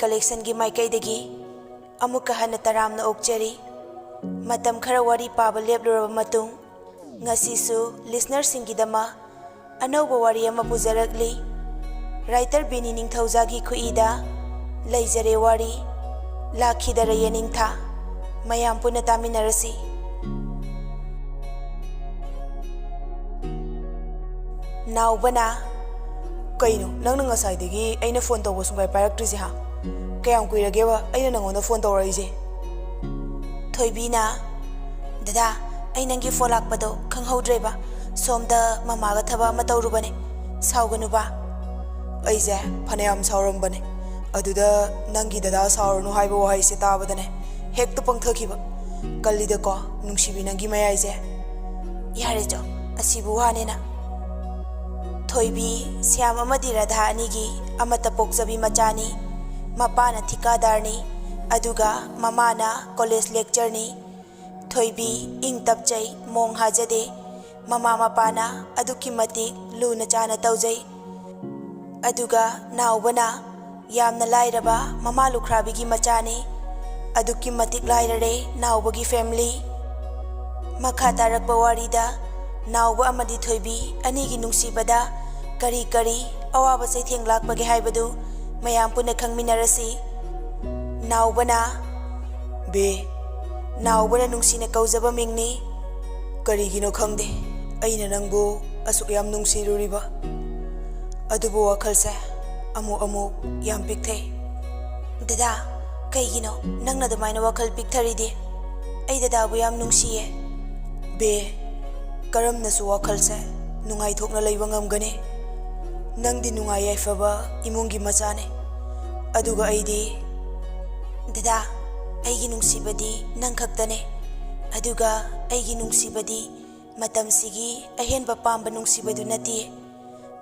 कलेक्शनगी माइकैदगी अमुक्का हन्ना तरामना ओक्चरी मतम खरा वारी पाबा लेपलुरबा मतुंग ngasisu listener singidama anauba wari ama pujarakli writer Bini Ningthaujagi khuida leijare wari lakhidara yeningtha mayam puna taminarasi naubana kaino nangna ngasaidagi aina phone tawba sungai pairaktrisi ha kayam kuirageba aina nangonda phone tawraise thoibina dada ai nangi phone lakpado khanghaudreba somda mamaga thaba ma tawrubane sauganuba aise phanayam saurambane aduda nangi dada saurnu haiba wahai se tabadane hekta pangthakiba kallida ko nungsibi nangi mayaise yare jo asibu hanena thoibi syam amadi radha anigi amata pokjabi machani mapana thikadarni aduga mamana college lecture ni thoibi ing tapjai mong hajade mama mapana aduki mati luna chana taujai aduga naubana yamna lairaba mama lukrabigi machani aduki matik lairare naubagi family makha tarakba warida nauba amadi thoibi anigi nungsibada kari kari awaba saitheng lakbage haibadu mayam puna khangminarasi naubana be naubana nungsina kaujaba mingni karigino khangde aina nangbu asuk yam nungsiruriba adubu wakhalse amu yam pikthai dada kaigino nangna damaina wakhal pikthari ai dada bu yam nungsiye be karamna su wakhalse nungai thokna leiba ngamgane nangdi nungai yaifaba imungi machane aduga aidi dada aigi nungsibadi nang khaktane aduga aigi nungsibadi matam sigi ahenba pamba nungsibadu nati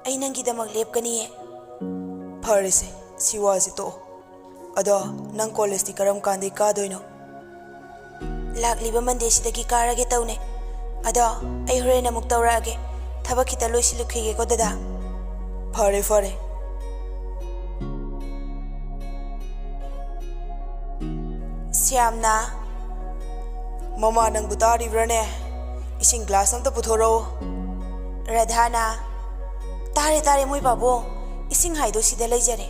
ai nangi damak lepkani pharise siwaji to ada nang college ti karam kande ka doino lakliba mande sidagi karage tawne ada ai horena muk tawrage thaba khita loisilukhige ko dada fare Syamna mama nang butari brane ising glass amta puthoro Radhana tare moi babo ising haido sida leijare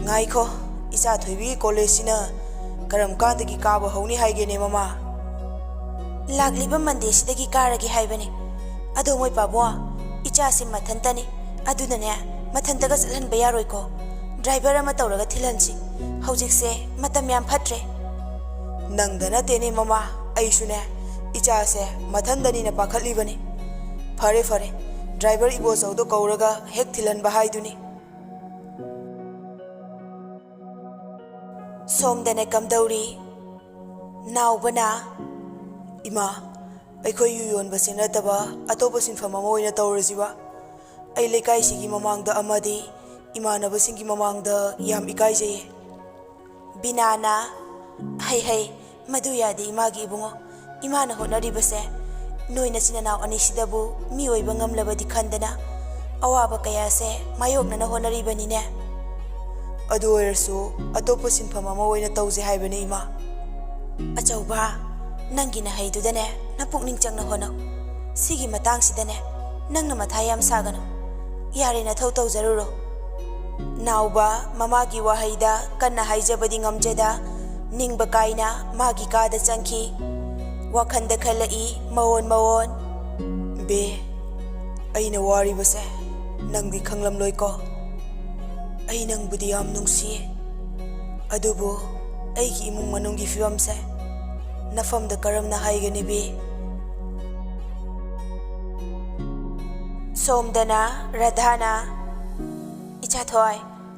ngai kho isa thoibi college sina karam kandagi kaba honi haigene mama lagliba mande sidagi karagi haibane ado moi babo icha sim mathantani adunane mathantaga chalhan bayaroi ko driver ama tawraga thilansi hojikse matam yam phatre nangdana tene mama aishune icha se mathandani na pakhali bane fare driver ibo saudo kauraga hek thilan bahai duni somdane kamdauri naubana ima aikoi yuyon basina taba atopa sinfama moina tawrasiba ai lekai sigi mamangda amadi imana basingi mamangda yam ikaije binana hai madu yadi imagi ibungo imana honari base noina sinanaw ani sidabu mi oiba ngamlabadi khandana awaba kaya se mayokna na honari banine adu oirsu atopo sinfama ma oina tawje haibane ima achauba nangina haidudane na pukning changna hono sigi matang sidane nangna mathayam sagano yare na thau tau zaruro nauba mamagi wahaida kanna haijabadi ngamjeda ningba kaina magi kada changki wakhanda khalai mawon be aina wari base nangdi khanglam loi ko ai nang budi yam nungsi adubu ai gi imung manungi fiwam se nafam da karam na haigani be somdana Radhana icha thoi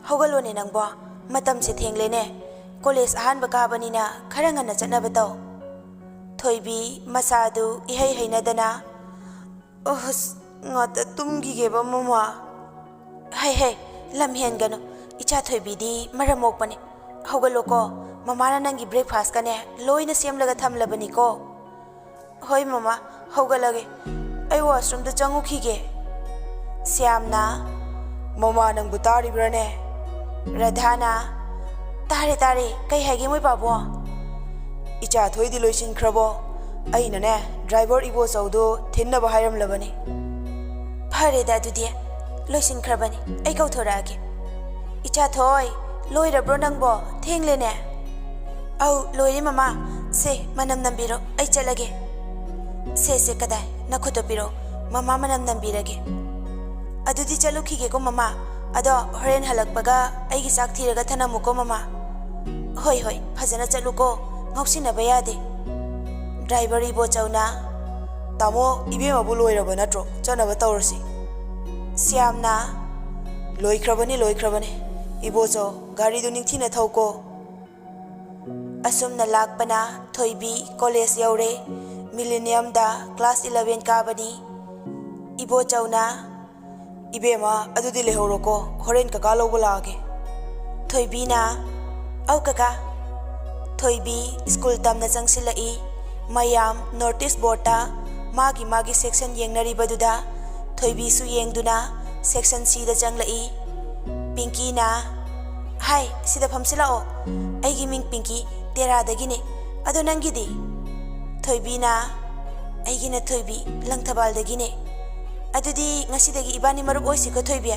hogalone nangbo matam se thenglene college ahan bakabanina kharanga na chana bataw thoibi masadu ihai hainadana ohs ngata tumgi geba mama hai lamhen gano icha thoibi di maramok pane hogaloko mama na nangi breakfast kane loina semlaga thamlabani ko hoi mama hogalage ai washroom da changu khige Syamna mama nang butari brane Radhana ꯇꯥꯔꯦ ꯇꯥꯔꯦ ꯀꯩ ꯍꯥꯏꯒꯦ ꯃꯣꯏ ꯄꯥꯕꯣ ꯏꯆꯥ ꯊꯣꯏꯗꯤ ꯂꯣꯏꯁꯤꯟꯈ꯭ꯔꯕꯣ ꯑꯩꯅꯅꯦ driver ꯏꯕꯣꯆꯧꯗꯣ ꯊꯤꯟꯅꯕ ꯍꯥꯏꯔꯝꯂꯕꯅꯤ ꯐꯔꯦꯗ ꯑꯗꯨꯗꯤ ꯂꯣꯏꯁꯤꯟꯈ꯭ꯔꯕꯅꯤ ꯑꯩ ꯀꯧꯊꯣꯔꯛꯑꯒꯦ ꯏꯆꯥ ꯊꯣꯏ ꯂꯣꯏꯔꯕ꯭ꯔꯣ ꯅꯪꯕꯣ ꯊꯦꯡꯂꯦꯅꯦ ꯑꯧ ꯂꯣꯏꯔꯦ ꯃꯃꯥ ꯁꯦ ꯃꯅꯝ ꯅꯝꯕꯤꯔꯣ ꯑꯩ ꯆꯠꯂꯒꯦ ꯁꯦ ꯀꯗꯥꯏ ꯅꯈꯨꯠꯇꯣ ꯄꯤꯔꯛꯑꯣ ꯃꯃꯥ ꯃꯅꯝ ꯅꯝꯕꯤꯔꯒꯦ ꯑꯗꯨꯗꯤ ꯆꯠꯂꯨꯈꯤꯒꯦꯀꯣ ꯃꯃꯥ ꯑꯗꯣ ꯍꯣꯔꯦꯟ ꯍꯜꯂꯛꯄꯒ ꯑꯩꯒꯤ ꯆꯥꯛ ꯊꯤꯔꯒ ꯊꯅꯝꯃꯨꯀꯣ ꯃꯃꯥ ꯍꯣꯏ ꯐꯖꯅ ꯆꯠꯂꯨꯀꯣ ꯉꯥꯎꯁꯤꯟꯅꯕ ꯌꯥꯗꯦ ꯗ꯭ꯔꯥꯏꯚꯔ ꯏꯕꯣꯆꯧꯅ ꯇꯥꯃꯣ ꯏꯕꯦꯝꯃꯕꯨ ꯂꯣꯏꯔꯕ ꯅꯠꯇ꯭ꯔꯣ ꯆꯠꯅꯕ ꯇꯧꯔꯁꯤ ꯁ꯭ꯌꯥꯝꯅ ꯂꯣꯏꯈ꯭ꯔꯕꯅꯤ ꯏꯕꯣꯆꯧ ꯒꯥꯔꯤꯗꯨ ꯅꯤꯡꯊꯤꯅ ꯊꯧꯀꯣ ꯑꯁꯨꯝꯅ ꯂꯥꯛꯄꯅ ꯊꯣꯏꯕꯤ ꯀꯣꯂꯦꯖ ꯌꯧꯔꯦ ꯃꯤꯂꯦꯅꯤꯌꯝꯗ ꯀ꯭ꯂꯥꯁ 11 ꯀꯥꯕꯅꯤ ꯏꯕꯣꯆꯧꯅ ꯏꯕꯦꯝꯃ ꯑꯗꯨꯗꯤ ꯂꯩꯍꯧꯔꯣꯀꯣ ꯍꯣꯔꯦꯟ ꯀꯀꯥ ꯂꯧꯕ ꯂꯥꯛꯑꯒꯦ ꯊꯣꯏꯕꯤꯅ ꯑꯧ ꯀꯀꯥ ꯊꯣꯏꯕꯤ ꯁ꯭ꯀꯨꯜ ꯇꯝꯅ ꯆꯪꯁꯤꯜꯂꯛꯏ ꯃꯌꯥꯝ ꯅꯣꯇꯤꯁ ꯕꯣꯔꯗꯇ ꯃꯥꯒꯤ ꯁꯦꯛꯁꯟ ꯌꯦꯡꯅꯔꯤꯕꯗꯨꯗ ꯊꯣꯏꯕꯤꯁꯨ ꯌꯦꯡꯗꯨꯅ ꯁꯦꯛꯁꯟ Cꯗ ꯆꯪꯂꯛꯏ ꯄꯤꯡꯀꯤꯅ ꯍꯥꯏ ꯁꯤꯗ ꯐꯝꯁꯤꯜꯂꯛꯑꯣ ꯑꯩꯒꯤ ꯃꯤꯡ ꯄꯤꯡꯀꯤ ꯇꯦꯔꯥꯗꯒꯤꯅꯦ ꯑꯗꯣ ꯅꯪꯒꯤꯗꯤ ꯊꯣꯏꯕꯤꯅ ꯑꯩꯒꯤꯅ ꯊꯣꯏꯕꯤ ꯂꯪꯊꯕꯥꯜꯗꯒꯤꯅꯦ ꯑꯗꯨꯗꯤ ꯉꯁꯤꯗꯒꯤ ꯏꯕꯥꯅꯤ ꯃꯔꯨꯞ ꯑꯣꯏꯁꯤꯀꯣ ꯊꯣꯏꯕꯤ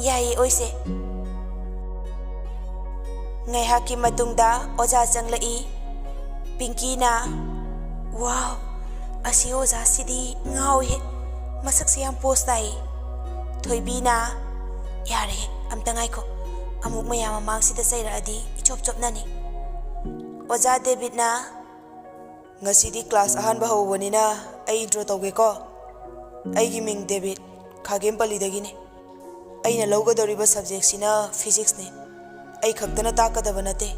ꯌꯥꯏꯌꯦ ꯑꯣꯏꯁꯦ ꯉꯥꯏꯍꯥꯛꯀꯤ ꯃꯇꯨꯡꯗ ꯑꯣꯖꯥ ꯆꯪꯂꯛꯏ ꯄꯤꯡꯀꯤꯅ ꯋꯥꯎ ꯑꯁꯤ ꯑꯣꯖꯥꯁꯤꯗꯤ ꯉꯥꯎꯏꯍꯦ ꯃꯁꯛꯁꯦ ꯌꯥꯝ ꯄꯣꯁ ꯇꯥꯏ ꯊꯣꯏꯕꯤꯅ ꯌꯥꯔꯦ ꯑꯝꯇ ꯉꯥꯏꯈꯣ ꯑꯃꯨꯛ ꯃꯌꯥꯝ ꯃꯃꯥꯡꯁꯤꯗ ꯆꯩꯔꯛꯑꯗꯤ ꯏꯆꯣꯞ ꯆꯣꯞꯅꯅꯤ ꯑꯣꯖꯥ ꯗꯦꯕꯤꯠꯅ ꯉꯁꯤꯗꯤ ꯀ꯭ꯂꯥꯁ ꯑꯍꯥꯟꯕ ꯍꯧꯕꯅꯤꯅ ꯑꯩ ꯏꯟꯇ꯭ꯔꯣ ꯇꯧꯒꯦꯀꯣ ꯑꯩꯒꯤ ꯃꯤꯡ ꯗꯦꯕꯤꯠ ꯈꯥꯒꯦꯝꯄꯜꯂꯤꯗꯒꯤꯅꯤ ꯑꯩꯅ ꯂꯧꯒꯗꯧꯔꯤꯕ ꯁꯕꯖꯦꯛꯁꯤꯅ ꯐꯤꯖꯤꯛꯁꯅꯤ ꯑꯩ ꯈꯛꯇꯅ ꯇꯥꯛꯀꯗꯕ ꯅꯠꯇꯦ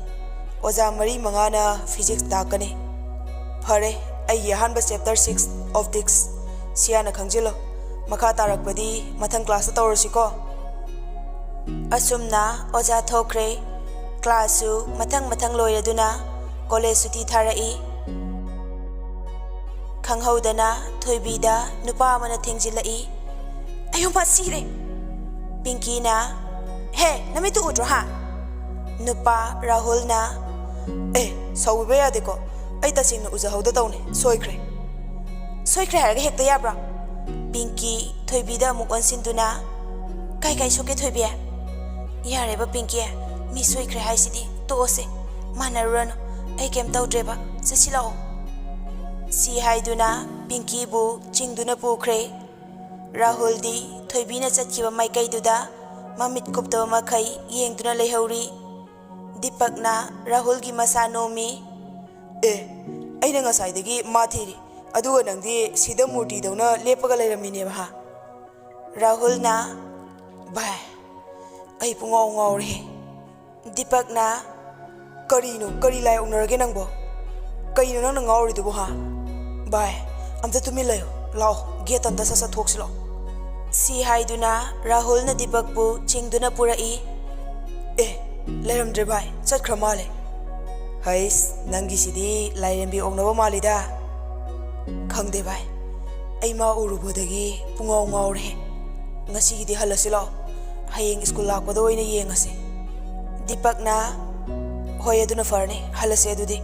ꯑꯣꯖꯥ 4-5ꯅ ꯐꯤꯖꯤꯛꯁ ꯇꯥꯛꯀꯅꯤ ꯐꯔꯦ ꯑꯩꯒꯤ ꯑꯍꯥꯟꯕ ꯆꯦꯞꯇꯔ 6 ꯑꯣꯞꯇꯤꯛꯁ ꯁꯤ ꯍꯥꯟꯅ ꯈꯪꯖꯤꯜꯂꯣ ꯃꯈꯥ ꯇꯥꯔꯛꯄꯗꯤ ꯃꯊꯪ ꯀ꯭ꯂꯥꯁꯇ ꯇꯧꯔꯁꯤꯀꯣ ꯑꯁꯨꯝꯅ ꯑꯣꯖꯥ ꯊꯣꯛꯈ꯭ꯔꯦ ꯀ꯭ꯂꯥꯁꯁꯨ ꯃꯊꯪ ꯂꯣꯏꯔꯗꯨꯅ ꯀꯣꯂꯦꯖ ꯁꯨꯇꯤ ꯊꯥꯔꯛꯏ ꯈꯪꯍꯧꯗꯅ ꯊꯣꯏꯕꯤꯗ ꯅꯨꯄꯥ ꯑꯃꯅ ꯊꯦꯡꯖꯤꯜꯂꯛꯏ ꯑꯌꯣꯝꯄꯥ ꯁꯤꯔꯦ ꯄꯤꯡꯀꯤꯅ ꯍꯦ ꯅꯃꯤꯠꯇꯨ ꯎꯗ꯭ꯔꯣ ꯍꯥ ꯅꯨꯄꯥ ꯔꯥꯍꯨꯜꯅ ꯁꯥꯎꯕꯤꯕ ꯌꯥꯗꯦꯀꯣ ꯑꯩ ꯇꯁꯦꯡꯅ ꯎꯖꯍꯧꯗ ꯇꯧꯅꯤ ꯁꯣꯏꯈ꯭ꯔꯦ ꯍꯥꯏꯔꯒ ꯍꯦꯛꯇ ꯌꯥꯕ꯭ꯔꯥ ꯄꯤꯡꯀꯤ ꯊꯣꯏꯕꯤꯗ ꯑꯃꯨꯛ ꯑꯣꯟꯁꯤꯟꯗꯨꯅ ꯀꯥꯏ ꯁꯣꯛꯀꯦ ꯊꯣꯏꯕꯤ ꯌꯥꯔꯦꯕ ꯄꯤꯡꯀꯤ ꯃꯤ ꯁꯣꯏꯈ꯭ꯔꯦ ꯍꯥꯏꯁꯤꯗꯤ ꯇꯣꯛꯑꯁꯦ ꯃꯥꯟꯅꯔꯨꯔꯅꯨ ꯑꯩ ꯀꯩꯝ ꯇꯧꯗ꯭ꯔꯦꯕ ꯆꯠꯁꯤꯜꯂꯛꯑꯣ ꯁꯤ ꯍꯥꯏꯗꯨꯅ ꯄꯤꯡꯀꯤꯕꯨ ꯆꯤꯡꯗꯨꯅ ꯄꯨꯈ꯭ꯔꯦ ꯔꯥꯍꯨꯜꯗꯤ ꯊꯣꯏꯕꯤꯅ ꯆꯠꯈꯤꯕ ꯃꯥꯏꯀꯩꯗꯨꯗ ꯃꯃꯤꯠ ꯀꯨꯞꯇꯕ ꯃꯈꯩ ꯌꯦꯡꯗꯨꯅ ꯂꯩꯍꯧꯔꯤ ꯗꯤꯄꯛꯅ ꯔꯥꯍꯨꯜꯒꯤ ꯃꯁꯥ ꯅꯣꯝꯃꯤ ꯑꯩꯅ ꯉꯁꯥꯏꯗꯒꯤ ꯃꯥ ꯊꯤꯔꯤ ꯑꯗꯨꯒ ꯅꯪꯗꯤ ꯁꯤꯗ ꯃꯨꯔꯇꯤꯗꯧꯅ ꯂꯦꯞꯄꯒ ꯂꯩꯔꯝꯃꯤꯅꯦꯕ ꯍꯥ ꯔꯥꯍꯨꯜꯅ ꯚꯥꯏ ꯑꯩ ꯄꯨꯡꯉꯥꯎ ꯉꯥꯎꯔꯦ ꯗꯤꯄꯛꯅ ꯀꯔꯤ ꯂꯥꯏ ꯑꯣꯛꯅꯔꯒꯦ ꯅꯪꯕꯣ ꯀꯩꯅꯣ ꯅꯪꯅ ꯉꯥꯎꯔꯤꯗꯨꯕꯣ ꯍꯥ ꯚꯥꯏ ꯑꯝꯇ ꯇꯨꯃꯤꯟ ꯂꯩꯌꯣ ꯂꯥꯛꯑꯣ ꯒꯦꯠ ꯑꯝꯇ ꯁꯠ ꯊꯣꯛꯁꯤ ꯂꯥꯛꯑꯣ ꯁꯤ ꯍꯥꯏꯗꯨꯅ ꯔꯥꯍꯨꯜꯅ ꯗꯤꯄꯛꯄꯨ ꯆꯤꯡꯗꯨꯅ ꯄꯨꯔꯛꯏ ꯂꯩꯔꯝꯗ꯭ꯔꯦ ꯚꯥꯏ ꯆꯠꯈ꯭ꯔ ꯃꯥꯜꯂꯦ ꯍꯩꯁ ꯅꯪꯒꯤꯁꯤꯗꯤ ꯂꯥꯏꯔꯦꯝꯕꯤ ꯑꯣꯛꯅꯕ ꯃꯥꯜꯂꯤꯗ ꯈꯪꯗꯦ ꯚꯥꯏ ꯑꯩ ꯃꯥ ꯎꯔꯨꯕꯗꯒꯤ ꯄꯨꯡꯉꯥꯎ ꯉꯥꯎꯔꯦ ꯉꯁꯤꯒꯤꯗꯤ ꯍꯜꯂꯁꯤ ꯂꯥꯛꯑꯣ ꯍꯌꯦꯡ ꯁ꯭ꯀꯨꯜ ꯂꯥꯛꯄꯗ ꯑꯣꯏꯅ ꯌꯦꯡꯉꯁꯤ ꯗꯤꯄꯛꯅ ꯍꯣꯏ ꯑꯗꯨꯅ ꯐꯔꯅꯤ ꯍꯜꯂꯁꯤ ꯑꯗꯨꯗꯤ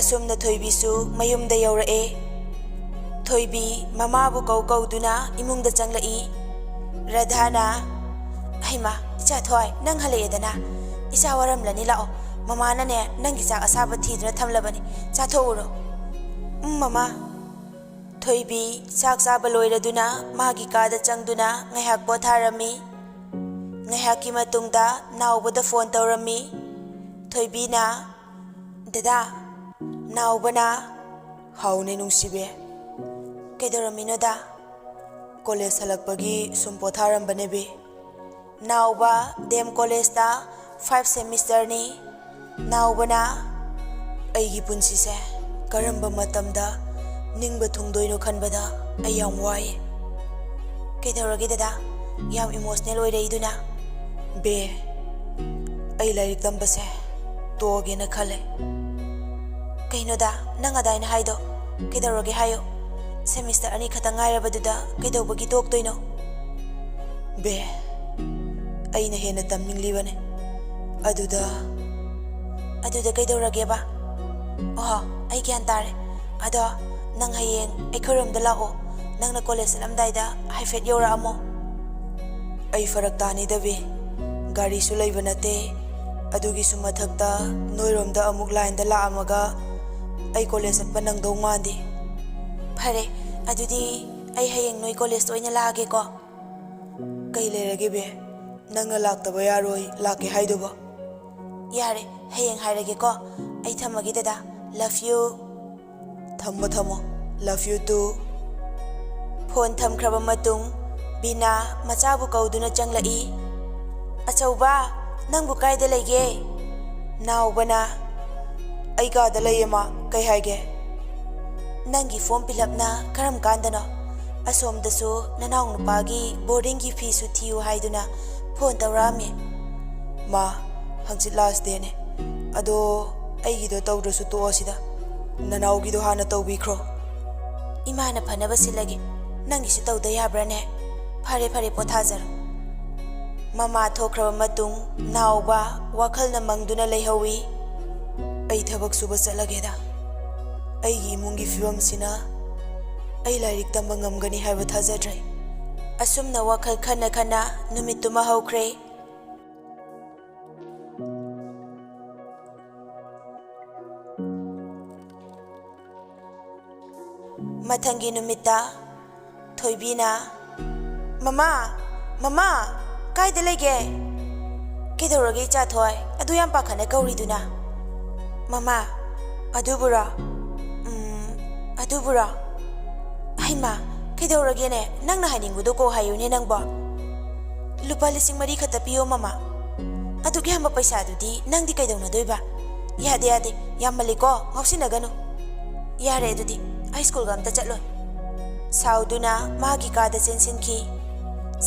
ꯑꯁꯨꯝꯅ ꯊꯣꯏꯕꯤꯁꯨ ꯃꯌꯨꯝꯗ ꯌꯧꯔꯛꯑꯦ ꯊꯣꯏꯕꯤ ꯃꯃꯥꯕꯨ ꯀꯧꯗꯨꯅ ꯏꯃꯨꯡꯗ ꯆꯪꯂꯛꯏ ꯔꯙꯥꯅ ꯍꯩꯃꯥ ꯏꯆꯥ ꯊꯣꯏ ꯅꯪ ꯍꯜꯂꯛꯑꯦꯗꯅ ꯏꯆꯥ ꯋꯥꯔꯝꯂꯅꯤ ꯂꯥꯛꯑꯣ ꯃꯃꯥꯅꯅꯦ ꯅꯪꯒꯤ ꯆꯥꯛ ꯑꯁꯥꯕ ꯊꯤꯗꯨꯅ ꯊꯝꯂꯕꯅꯤ ꯆꯥꯊꯣꯛꯎꯔꯣ ꯃꯃꯥ ꯊꯣꯏꯕꯤ ꯆꯥꯛ ꯆꯥꯕ ꯂꯣꯏꯔꯗꯨꯅ ꯃꯥꯒꯤ ꯀꯥꯗ ꯆꯪꯗꯨꯅ ꯉꯥꯏꯍꯥꯛ ꯄꯣꯊꯥꯔꯝꯃꯤ ꯉꯥꯏꯍꯥꯛꯀꯤ ꯃꯇꯨꯡꯗ ꯅꯥꯎꯕꯗ ꯐꯣꯟ ꯇꯧꯔꯝꯃꯤ ꯊꯣꯏꯕꯤꯅ ꯗꯗꯥ ꯅꯥꯎꯕꯅ ꯍꯥꯎꯅꯦ ꯅꯨꯡꯁꯤꯕꯤ ꯀꯩꯗꯧꯔꯝꯃꯤꯅꯣꯗ ꯀꯣꯂꯦꯖ ꯍꯜꯂꯛꯄꯒꯤ ꯁꯨꯝ ꯄꯣꯊꯥꯔꯝꯕꯅꯦ ꯕꯤ ꯅꯥꯎꯕ ꯗꯦꯝ ꯀꯣꯂꯦꯖꯇ 5 ꯁꯦꯃꯤꯁꯇꯔꯅꯤ ꯅꯥꯎꯕꯅ ꯑꯩꯒꯤ ꯄꯨꯟꯁꯤꯁꯦ ꯀꯔꯝꯕ ꯃꯇꯝꯗ ꯅꯤꯡꯕ ꯊꯨꯡꯗꯣꯏꯅꯣ ꯈꯟꯕꯗ ꯑꯩ ꯌꯥꯝ ꯋꯥꯏꯌꯦ ꯀꯩꯗꯧꯔꯒꯦ ꯗꯗꯥ ꯌꯥꯝ ꯏꯃꯣꯁꯅꯦꯜ ꯑꯣꯏꯔꯛꯏꯗꯨꯅ ꯕꯦ ꯑꯩ ꯂꯥꯏꯔꯤꯛ ꯇꯝꯕꯁꯦ ꯇꯣꯛꯑꯒꯦꯅ ꯈꯜꯂꯦ ꯀꯩꯅꯣꯗ ꯅꯪ ꯑꯗꯥꯏꯅ ꯍꯥꯏꯗꯣ ꯀꯩꯗꯧꯔꯒꯦ ꯍꯥꯏꯌꯣ ꯁꯦꯃꯤꯁꯇꯔ 2 ꯈꯛꯇ ꯉꯥꯏꯔꯕꯗꯨꯗ ꯀꯩꯗꯧꯕꯒꯤ ꯇꯣꯛꯇꯣꯏꯅꯣ ꯕꯦ ꯑꯩꯅ ꯍꯦꯟꯅ ꯇꯝꯅꯤꯡꯂꯤꯕꯅꯤ ꯑꯗꯨꯗ ꯀꯩꯗꯧꯔꯒꯦꯕ ꯑꯣꯍꯣ ꯑꯩ ꯒ꯭ꯌꯥꯟ ꯇꯥꯔꯦ ꯑꯗꯣ ꯅꯪ ꯍꯌꯦꯡ ꯑꯩꯈꯣꯏꯔꯣꯝꯗ ꯂꯥꯛꯑꯣ ꯅꯪꯅ ꯀꯣꯂꯦꯖ ꯆꯠꯂꯝꯗꯥꯏꯗ ꯍꯥꯏꯐꯦꯠ ꯌꯧꯔꯛꯑꯝꯃꯣ ꯑꯩ ꯐꯔꯛ ꯇꯥꯅꯤꯗꯕꯤ ꯒꯥꯔꯤꯁꯨ ꯂꯩꯕ ꯅꯠꯇꯦ ꯑꯗꯨꯒꯤꯁꯨ ꯃꯊꯛꯇ ꯅꯣꯏꯔꯣꯝꯗ ꯑꯃꯨꯛ ꯂꯥꯏꯟꯗ ꯂꯥꯛꯑꯝꯃꯒ ꯑꯩ ꯀꯣꯂꯦꯖ ꯆꯠꯄ ꯅꯪꯗꯧ ꯃꯥꯟꯗꯦ ꯐꯔꯦ ꯑꯗꯨꯗꯤ ꯑꯩ ꯍꯌꯦꯡ ꯅꯣꯏ ꯀꯣꯂꯦꯖꯇ ꯑꯣꯏꯅ ꯂꯥꯛꯑꯒꯦꯀꯣ ꯀꯩ ꯂꯩꯔꯒꯦ ꯕꯦ ꯅꯪꯅ ꯂꯥꯛꯇꯕ ꯌꯥꯔꯣꯏ ꯂꯥꯛꯀꯦ ꯍꯥꯏꯗꯨꯕ ꯌꯥꯔꯦ ꯍꯌꯦꯡ ꯍꯥꯏꯔꯒꯦꯀꯣ ꯑꯩ ꯊꯝꯃꯒꯦ ꯗꯗꯥ ꯂꯚ ꯌꯨ ꯊꯝꯃꯣ ꯂꯚ ꯌꯨ ꯇꯨ ꯐꯣꯟ ꯊꯝꯈ꯭ꯔꯕ ꯃꯇꯨꯡ ꯕꯤꯅꯥ ꯃꯆꯥꯕꯨ ꯀꯧꯗꯨꯅ ꯆꯪꯂꯛꯏ ꯑꯆꯧꯕ ꯅꯪꯕꯨ ꯀꯥꯏꯗ ꯂꯩꯒꯦ ꯅꯥꯎꯕꯅ ꯑꯩ ꯀꯥꯗ ꯂꯩꯌꯦ ꯃꯥ ꯀꯩ ꯍꯥꯏꯒꯦ ꯅꯪꯒꯤ ꯐꯣꯔꯝ ꯐꯤꯜꯑꯞꯅ ꯀꯔꯝ ꯀꯥꯟꯗꯅꯣ ꯑꯁꯣꯝꯗꯁꯨ ꯅꯅꯥꯎ ꯅꯨꯄꯥꯒꯤ ꯕꯣꯔꯗꯤꯡꯒꯤ ꯐꯤꯁꯨ ꯊꯤꯌꯨ ꯍꯥꯏꯗꯨꯅ ꯐꯣꯟ ꯇꯧꯔꯛꯑꯝꯃꯤ ꯃꯥ ꯍꯪꯆꯤꯠ ꯂꯥꯁ ꯗꯦꯅꯦ ꯑꯗꯣ ꯑꯩꯒꯤꯗꯣ ꯇꯧꯗ꯭ꯔꯁꯨ ꯇꯣꯛꯑꯣ ꯁꯤꯗ ꯅꯅꯥꯎꯒꯤꯗꯣ ꯍꯥꯟꯅ ꯇꯧꯕꯤꯈ꯭ꯔꯣ ꯏꯃꯥꯅ ꯐꯅꯕ ꯁꯤꯜꯂꯒꯦ ꯅꯪꯒꯤꯁꯨ ꯇꯧꯗ ꯌꯥꯕ꯭ꯔꯥꯅꯦ ꯐꯔꯦ ꯄꯣꯊꯥꯖꯔꯣ ꯃꯃꯥ ꯊꯣꯛꯈ꯭ꯔꯕ ꯃꯇꯨꯡ ꯅꯥꯎꯕ ꯋꯥꯈꯜꯅ ꯃꯪꯗꯨꯅ ꯂꯩꯍꯧꯏ ꯑꯩ ꯊꯕꯛ ꯁꯨꯕ ꯆꯠꯂꯒꯦꯗ ꯑꯩꯒꯤ ꯏꯃꯨꯡꯒꯤ ꯐꯤꯕꯝꯁꯤꯅ ꯑꯩ ꯂꯥꯏꯔꯤꯛ ꯇꯝꯕ ꯉꯝꯒꯅꯤ ꯍꯥꯏꯕ ꯊꯥꯖꯗ꯭ꯔꯦ ꯑꯁꯨꯝꯅ ꯋꯥꯈꯜ ꯈꯟꯅ ꯅꯨꯃꯤꯠꯇꯨꯃ ꯍꯧꯈ꯭ꯔꯦ ꯃꯊꯪꯒꯤ ꯅꯨꯃꯤꯠꯇ ꯊꯣꯏꯕꯤꯅ ꯃꯃꯥ ꯀꯥꯏꯗ ꯂꯩꯒꯦ ꯀꯩꯗꯧꯔꯒꯦ ꯏꯆꯥꯊꯣꯏ ꯑꯗꯨ ꯌꯥꯝ ꯄꯥꯈꯠꯅ ꯀꯧꯔꯤꯗꯨꯅ ꯃꯃꯥ ꯑꯗꯨꯕꯨꯔꯣ ꯍꯩꯃꯥ ꯀꯩꯗꯧꯔꯒꯦꯅꯦ ꯅꯪꯅ ꯍꯥꯏꯅꯤꯡꯕꯗꯣ ꯀꯣ ꯍꯥꯏꯌꯨꯅꯦ ꯅꯪꯕꯣ ꯂꯨꯄꯥ 4,000 ꯈꯛꯇ ꯄꯤꯌꯣ ꯃꯃꯥ ꯑꯗꯨꯛ ꯌꯥꯝꯕ ꯄꯩꯁꯥꯗꯨꯗꯤ ꯅꯪꯗꯤ ꯀꯩꯗꯧꯅꯗꯣꯏꯕ ꯌꯥꯗꯦ ꯌꯥꯝꯃꯜꯂꯤꯀꯣ ꯉꯥꯎꯁꯤꯟꯅꯒꯅꯨ ꯌꯥꯔꯦ ꯑꯗꯨꯗꯤ ꯑꯩ ꯁ꯭ꯀꯨꯜꯒ ꯑꯝꯇ ꯆꯠꯂꯣꯏ ꯁꯥꯎꯗꯨꯅ ꯃꯥꯒꯤ ꯀꯥꯗ ꯆꯦꯟꯁꯤꯟꯈꯤ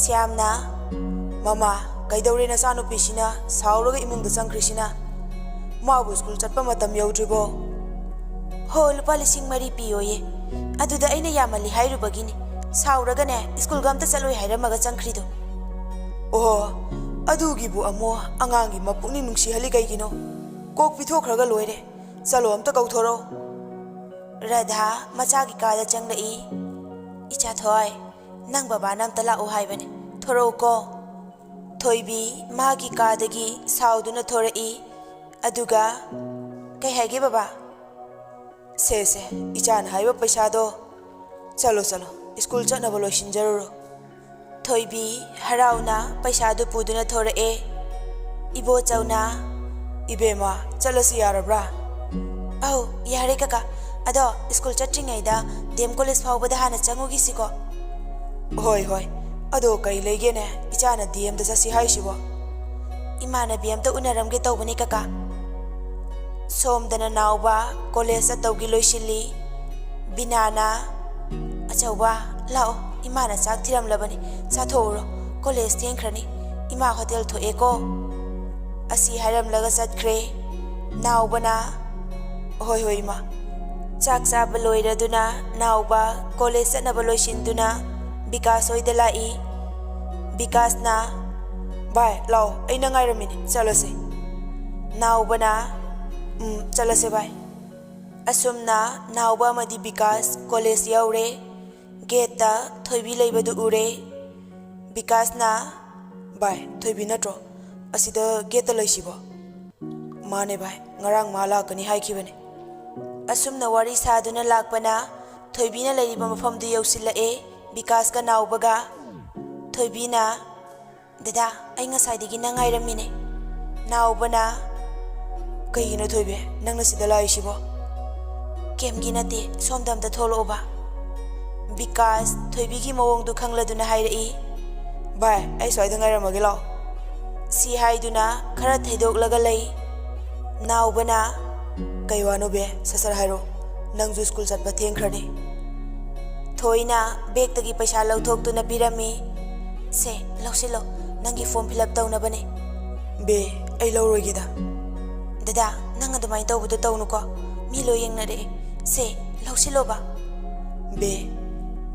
ꯁ꯭ꯌꯥꯝꯅ ꯃꯃꯥ ꯀꯩꯗꯧꯔꯦ ꯅꯆꯥꯅꯨꯄꯤꯁꯤꯅ ꯁꯥꯎꯔꯒ ꯏꯃꯨꯡꯗ ꯆꯪꯈ꯭ꯔꯤꯁꯤꯅ ꯃꯥꯕꯨ ꯁ꯭ꯀꯨꯜ ꯆꯠꯄ ꯃꯇꯝ ꯌꯧꯗ꯭ꯔꯤꯕꯣ ꯍꯣ ꯂꯨꯄꯥ 4,000 ꯄꯤꯌꯣꯌꯦ ꯑꯗꯨꯗ ꯑꯩꯅ ꯌꯥꯝꯃꯜꯂꯤ ꯍꯥꯏꯔꯨꯕꯒꯤꯅꯤ ꯁꯥꯎꯔꯒꯅꯦ ꯁ꯭ꯀꯨꯜꯒ ꯑꯝꯇ ꯆꯠꯂꯣꯏ ꯍꯥꯏꯔꯝꯃꯒ ꯆꯪꯈ꯭ꯔꯤꯗꯣ ꯑꯣꯍꯣ ꯑꯗꯨꯒꯤꯕꯨ ꯑꯃꯨꯛ ꯑꯉꯥꯡꯒꯤ ꯃꯄꯨꯛꯅꯤꯡ ꯅꯨꯡꯁꯤꯍꯜꯂꯤ ꯀꯩꯒꯤꯅꯣ ꯀꯣꯛ ꯄꯤꯊꯣꯛꯈ꯭ꯔꯒ ꯂꯣꯏꯔꯦ ꯆꯠꯂꯣ ꯑꯝꯇ ꯀꯧꯊꯣꯔꯛꯑꯣ ꯔꯙꯥ ꯃꯆꯥꯒꯤ ꯀꯥꯗ ꯆꯪꯂꯛꯏ ꯏꯆꯥꯊꯣꯏ ꯅꯪ ꯕꯕꯥꯅ ꯑꯝꯇ ꯂꯥꯛꯑꯣ ꯍꯥꯏꯕꯅꯦ ꯊꯣꯔꯛꯎꯀꯣ ꯊꯣꯏꯕꯤ ꯃꯥꯒꯤ ꯀꯥꯗꯒꯤ ꯁꯥꯎꯗꯨꯅ ꯊꯣꯔꯛꯏ ꯑꯗꯨꯒ ꯀꯩ ꯍꯥꯏꯒꯦ ꯕꯕꯥ ꯁꯦ ꯏꯆꯥꯅ ꯍꯥꯏꯕ ꯄꯩꯁꯥꯗꯣ ꯆꯠꯂꯣ ꯁ꯭ꯀꯨꯜ ꯆꯠꯅꯕ ꯂꯣꯏꯁꯤꯟꯖꯔꯨꯔꯣ ꯊꯣꯏꯕꯤ ꯍꯔꯥꯎꯅ ꯄꯩꯁꯥꯗꯨ ꯄꯨꯗꯨꯅ ꯊꯣꯔꯛꯑꯦ ꯏꯕꯣꯆꯧꯅ ꯏꯕꯦꯝꯃ ꯆꯠꯂꯁꯤ ꯌꯥꯔꯕ꯭ꯔꯥ ꯑꯧ ꯌꯥꯔꯦ ꯀꯀꯥ ꯑꯗꯣ ꯁ꯭ꯀꯨꯜ ꯆꯠꯇ꯭ꯔꯤꯉꯩꯗ ꯗꯦꯝ ꯀꯣꯂꯦꯖ ꯐꯥꯎꯕꯗ ꯍꯥꯟꯅ ꯆꯪꯉꯨꯈꯤꯁꯤꯀꯣ ꯍꯣꯏ ꯑꯗꯣ ꯀꯩ ꯂꯩꯒꯦꯅꯦ ꯏꯆꯥꯅ ꯗꯦꯝꯗ ꯆꯠꯁꯤ ꯍꯥꯏꯁꯤꯕꯣ ꯏꯃꯥꯟꯅꯕꯤ ꯑꯝꯇ ꯎꯅꯔꯝꯒꯦ ꯇꯧꯕꯅꯤ ꯀꯀꯥ ꯁꯣꯝꯗꯅ ꯅꯥꯎꯕ ꯀꯣꯂꯦꯖ ꯆꯠꯇꯧꯒꯤ ꯂꯣꯏꯁꯤꯜꯂꯤ ꯕꯤꯅꯥꯅ ꯑꯆꯧꯕ ꯂꯥꯛꯑꯣ ꯏꯃꯥꯅ ꯆꯥꯛ ꯊꯤꯔꯝꯂꯕꯅꯤ ꯆꯥꯊꯣꯛꯎꯔꯣ ꯀꯣꯂꯦꯖ ꯊꯦꯡꯈ꯭ꯔꯅꯤ ꯏꯃꯥ ꯍꯣꯇꯦꯜ ꯊꯣꯛꯑꯦꯀꯣ ꯑꯁꯤ ꯍꯥꯏꯔꯝꯂꯒ ꯆꯠꯈ꯭ꯔꯦ ꯅꯥꯎꯕꯅ ꯍꯣꯏ ꯏꯃꯥ ꯆꯥꯛ ꯆꯥꯕ ꯂꯣꯏꯔꯗꯨꯅ ꯅꯥꯎꯕ ꯀꯣꯂꯦꯖ ꯆꯠꯅꯕ ꯂꯣꯏꯁꯤꯟꯗꯨꯅ ꯕꯤꯀꯥꯁ ꯍꯣꯏꯗ ꯂꯥꯛꯏ ꯕꯤꯀꯥꯁꯅ ꯚꯥꯏ ꯂꯥꯛꯑꯣ ꯑꯩꯅ ꯉꯥꯏꯔꯝꯃꯤꯅꯤ ꯆꯠꯂꯁꯤ ꯅꯥꯎꯕꯅ ꯆꯠꯂꯁꯦ ꯚꯥꯏ ꯑꯁꯨꯝꯅ ꯅꯥꯎꯕ ꯑꯃꯗꯤ ꯕꯤꯀꯥꯁ ꯀꯣꯂꯦꯖ ꯌꯧꯔꯦ ꯒꯦꯠꯇ ꯊꯣꯏꯕꯤ ꯂꯩꯕꯗꯨ ꯎꯔꯦ ꯕꯤꯀꯥꯁꯅ ꯚꯥꯏ ꯊꯣꯏꯕꯤ ꯅꯠꯇ꯭ꯔꯣ ꯑꯁꯤꯗ ꯒꯦꯠꯇ ꯂꯩꯁꯤꯕꯣ ꯃꯥꯅꯦ ꯚꯥꯏ ꯉꯔꯥꯡ ꯃꯥ ꯂꯥꯛꯀꯅꯤ ꯍꯥꯏꯈꯤꯕꯅꯦ ꯑꯁꯨꯝꯅ ꯋꯥꯔꯤ ꯁꯥꯗꯨꯅ ꯂꯥꯛꯄꯅ ꯊꯣꯏꯕꯤꯅ ꯂꯩꯔꯤꯕ ꯃꯐꯝꯗꯨ ꯌꯧꯁꯤꯜꯂꯛꯑꯦ ꯕꯤꯀꯥꯁꯀ ꯅꯥꯎꯕꯒ ꯊꯣꯏꯕꯤꯅ ꯗꯗꯥ ꯑꯩ ꯉꯁꯥꯏꯗꯒꯤ ꯅꯪ ꯉꯥꯏꯔꯝꯃꯤꯅꯦ ꯅꯥꯎꯕꯅ ꯀꯩꯒꯤꯅꯣ ꯊꯣꯏꯕꯤ ꯅꯪꯅ ꯁꯤꯗ ꯂꯥꯛꯏꯁꯤꯕꯣ ꯀꯦꯝꯒꯤ ꯅꯠꯇꯦ ꯁꯣꯝꯗ ꯑꯝꯇ ꯊꯣꯛꯂꯛꯑꯣꯕ ꯕꯤꯀꯥꯁ ꯊꯣꯏꯕꯤꯒꯤ ꯃꯑꯣꯡꯗꯨ ꯈꯪꯂꯗꯨꯅ ꯍꯥꯏꯔꯛꯏ ꯚꯥꯏ ꯑꯩ ꯁ꯭ꯋꯥꯏꯗ ꯉꯥꯏꯔꯝꯃꯒꯦ ꯂꯥꯛꯑꯣ ꯁꯤ ꯍꯥꯏꯗꯨꯅ ꯈꯔ ꯊꯩꯗꯣꯛꯂꯒ ꯂꯩ ꯅꯥꯎꯕꯅ ꯀꯩ ꯋꯥꯅꯣ ꯕꯦ ꯁꯠ ꯍꯥꯏꯔꯣ ꯅꯪꯁꯨ ꯁ꯭ꯀꯨꯜ ꯆꯠꯄ ꯊꯦꯡꯈ꯭ꯔꯅꯤ ꯊꯣꯏꯅ ꯕꯦꯛꯇꯒꯤ ꯄꯩꯁꯥ ꯂꯧꯊꯣꯛꯇꯨꯅ ꯄꯤꯔꯝꯃꯤ ꯁꯦ ꯂꯧꯁꯤꯜꯂꯣ ꯅꯪꯒꯤ ꯐꯣꯔꯝ ꯐꯤꯜꯑꯞ ꯇꯧꯅꯕꯅꯦ ꯕꯦ ꯑꯩ ꯂꯧꯔꯣꯏꯒꯦꯗ ꯗꯗꯥ ꯅꯪ ꯑꯗꯨꯃꯥꯏꯅ ꯇꯧꯕꯗꯣ ꯇꯧꯅꯨꯀꯣ ꯃꯤ ꯂꯣꯏ ꯌꯦꯡꯅꯔꯛꯑꯦ ꯁꯦ ꯂꯧꯁꯤꯜꯂꯣꯕ ꯕꯦ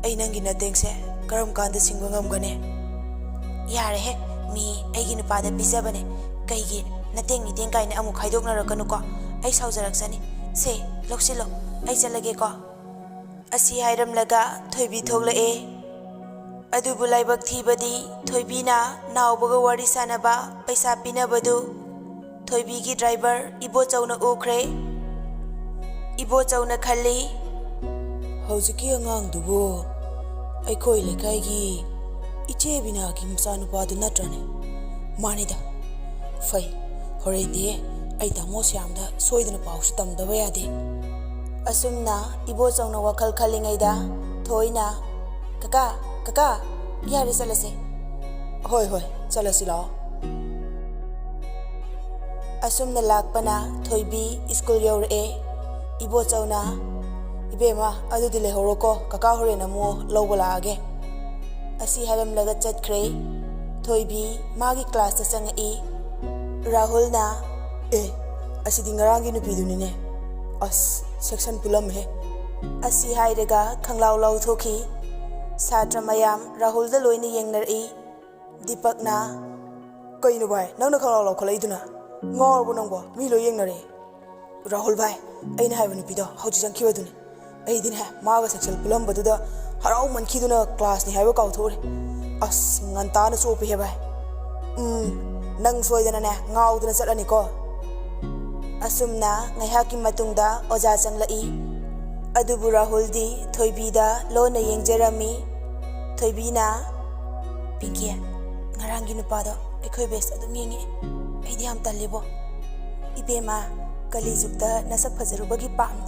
ꯑꯩ ꯅꯪꯒꯤ ꯅꯇꯦꯡꯁꯦ ꯀꯔꯝ ꯀꯥꯟꯗ ꯁꯤꯡꯕ ꯉꯝꯒꯅꯤ ꯌꯥꯔꯦꯍꯦ mi aigi nupada pizabane kaigi nateng niteng kaina amu khaidoknarakanukko ai saujaraksani se loksilo ai chalage ko asi hairamlaga thoibi thoklae adubu laibak thibadi thoibina naobaga wari sanaba paisa pinabadu thoibigi driver ibo chauna ukhre ibo chauna khalli ꯍꯧꯖꯤꯛꯀꯤ ꯑꯉꯥꯡꯗꯨꯕꯨ ꯑꯩꯈꯣꯏ ꯂꯩꯀꯥꯏꯒꯤ ꯏꯆꯦ ꯕꯤꯅꯥꯒꯤ ꯃꯆꯥꯅꯨꯄꯥꯗꯨ ꯅꯠꯇ꯭ꯔꯅꯦ? ꯃꯥꯅꯤꯗ, ꯐꯩ, ꯍꯣꯔꯦꯟꯗꯤ ꯑꯩ ꯇꯥꯃꯣ ꯁ꯭ꯌꯥꯝꯗ ꯁꯣꯏꯗꯅ ꯄꯥꯎꯁꯨ ꯇꯝꯗꯕ ꯌꯥꯗꯦ꯫ ꯑꯁꯨꯝꯅ ꯏꯕꯣꯆꯧꯅ ꯋꯥꯈꯜ ꯈꯜꯂꯤꯉꯩꯗ ꯊꯣꯏꯅ ꯀꯀꯥ ꯀꯀꯥ ꯌꯥꯔꯦ ꯆꯠꯂꯁꯦ꯫ ꯍꯣꯏ ꯍꯣꯏ ꯆꯠꯂꯁꯤ ꯂꯥꯛꯑꯣ꯫ ꯑꯁꯨꯝꯅ ꯂꯥꯛꯄꯅ ꯊꯣꯏꯕꯤ ꯁ꯭ꯀꯨꯜ ꯌꯧꯔꯛꯑꯦ꯫ ꯏꯕꯣꯆꯧꯅ ꯏꯕꯦꯝꯃ ꯑꯗꯨꯗꯤ ꯂꯩꯍꯧꯔꯣꯀꯣ, ꯀꯀꯥ ꯍꯣꯔꯦꯟ ꯑꯃꯨꯛ ꯂꯧꯕ ꯂꯥꯛꯑꯒꯦ꯫ ꯑꯁꯤ ꯍꯥꯏꯔꯝꯂꯒ ꯆꯠꯈ꯭ꯔꯦ꯫ ꯊꯣꯏꯕꯤ ꯃꯥꯒꯤ ꯀ꯭ꯂꯥꯁꯇ ꯆꯪꯉꯛꯏ꯫ ꯔꯥꯍꯨꯜꯅ ꯑꯁꯤꯗꯤ ꯉꯔꯥꯡꯒꯤ ꯅꯨꯄꯤꯗꯨꯅꯤꯅꯦ, ꯑꯁ ꯁꯦꯛꯁꯟ ꯄꯨꯜꯂꯝꯃꯦ ꯑꯁꯤ ꯍꯥꯏꯔꯒ ꯈꯪꯂꯥꯎ ꯂꯥꯎꯊꯣꯛꯈꯤ꯫ ꯁꯥꯇ꯭ꯔ ꯃꯌꯥꯝ ꯔꯥꯍꯨꯜꯗ ꯂꯣꯏꯅ ꯌꯦꯡꯅꯔꯛꯏ꯫ ꯗꯤꯄꯛꯅ ꯀꯩꯅꯣ ꯚꯥꯏ ꯅꯪꯅ ꯈꯪꯂꯥꯎ ꯂꯥꯎꯈꯠꯂꯛꯏꯗꯨꯅ? ꯉꯥꯎꯔꯕꯣ ꯅꯪꯕꯣ? ꯃꯤ ꯂꯣꯏ ꯌꯦꯡꯅꯔꯦ꯫ ꯔꯥꯍꯨꯜ ꯚꯥꯏ, ꯑꯩꯅ ꯍꯥꯏꯕ ꯅꯨꯄꯤꯗꯣ ꯍꯧꯖꯤꯛ ꯆꯪꯈꯤꯕꯗꯨꯅꯤ꯫ ꯑꯩꯗꯤꯅꯦ ꯃꯥꯒ ꯁꯦꯛꯁꯟ ꯄꯨꯜꯂꯝꯕꯗꯨꯗ ꯍꯔꯥꯎꯃꯟꯈꯤꯗꯨꯅ ꯀ꯭ꯂꯥꯁꯅꯤ ꯍꯥꯏꯕ ꯀꯥꯎꯊꯣꯛꯎꯔꯦ꯫ ꯑꯁ ꯉꯟꯇꯥꯅ ꯆꯣꯞꯄꯤꯍꯦ ꯚꯥꯏ꯫ ꯅꯪ ꯁꯣꯏꯗꯅꯅꯦ ꯉꯥꯎꯗꯅ ꯆꯠꯂꯅꯤꯀꯣ꯫ ꯑꯁꯨꯝꯅ ꯉꯥꯏꯍꯥꯛꯀꯤ ꯃꯇꯨꯡꯗ ꯑꯣꯖꯥ ꯆꯪꯂꯛꯏ꯫ ꯑꯗꯨꯕꯨ ꯔꯥꯍꯨꯜꯗꯤ ꯊꯣꯏꯕꯤꯗ ꯂꯣꯟꯅ ꯌꯦꯡꯖꯔꯝꯃꯤ꯫ ꯊꯣꯏꯕꯤꯅ ꯄꯤꯡꯀꯤ, ꯉꯔꯥꯡꯒꯤ ꯅꯨꯄꯥꯗꯣ ꯑꯩꯈꯣꯏ ꯕꯦꯁ ꯑꯗꯨꯝ ꯌꯦꯡꯉꯛꯑꯦ, ꯑꯩꯗꯤ ꯌꯥꯝ ꯇꯜꯂꯤꯕꯣ꯫ ꯏꯕꯦꯝꯃ, ꯀꯂꯤꯖꯨꯛꯇ ꯅꯁꯛ ꯐꯖꯔꯨꯕꯒꯤ ꯄꯥꯞꯅꯤ,